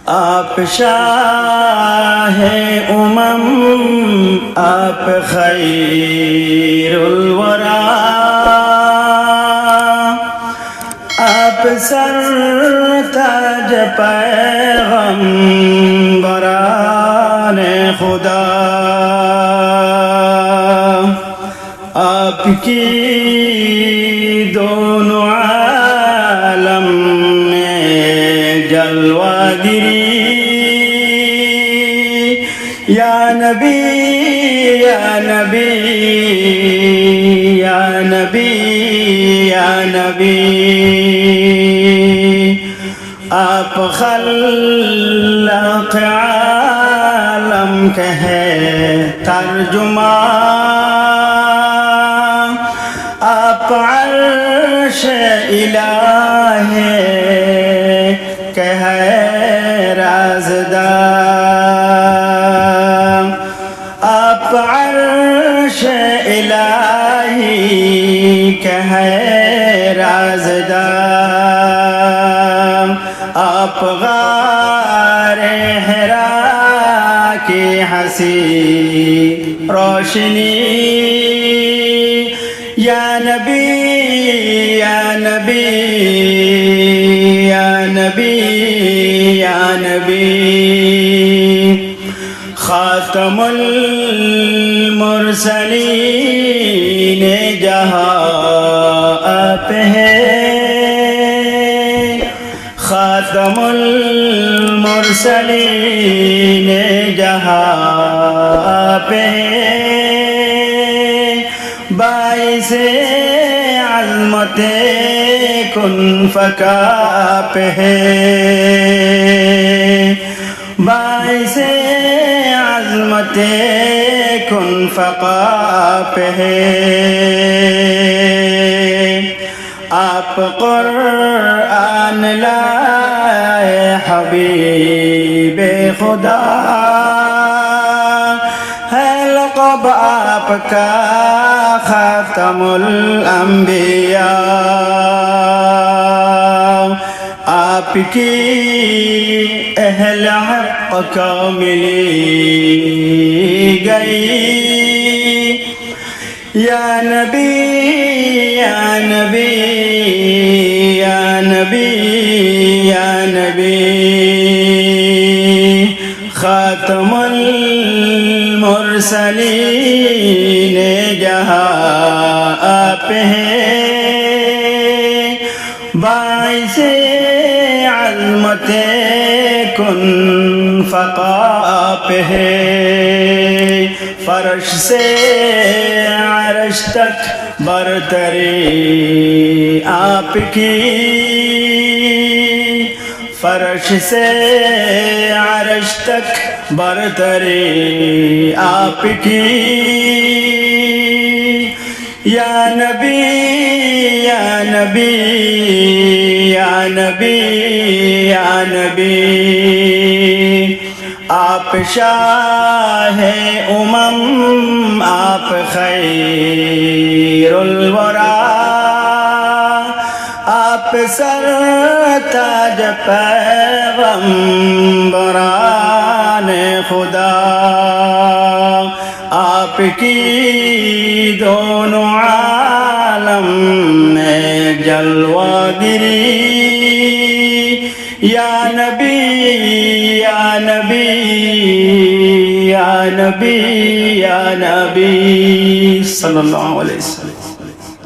آپ شاہ امم آپ خیر الورا آپ سر تاج پیغمبران خدا آپ کی دونوں عالم میں جلوہ گری یا نبی یا نبی یا نبی یا نبی آپ خلاق عالم کے ہیں ترجمان آپ عرش الہ کے ہیں رازدار آپ عرش الہی کے ہیں رازدار آپ غار حرا کی حسین روشنی یا نبی یا نبی یا نبی یا نبی خاتم المرسلین جہاں آپ ہیں خاتم المرسلین جہاں آپ ہیں باعث عظمت کن فکاپ ہیں باعث عظمت کن فقاپ ہیں آپ قرآن لائے حبیب خدا ہے لقب آپ کا خاتم الانبیاء آپ کی اہل حق کو ملی گئی یا نبی یا نبی یا نبی یا نبی خاتم المرسلین جہاں آپ ہیں باعث عظمت کن فقاپ ہے فرش سے عرش تک برتری آپ کی فرش سے عرش تک برتری آپ کی یا نبی یا نبی یا نبی یا نبی آپ شاہ امم آپ خیر الورا آپ سر تاج پیغمبران خدا آپ کی دونوں عالم میں جلوہ گری یا نبی یا نبی یا نبی یا نبی صلی اللہ علیہ وسلم.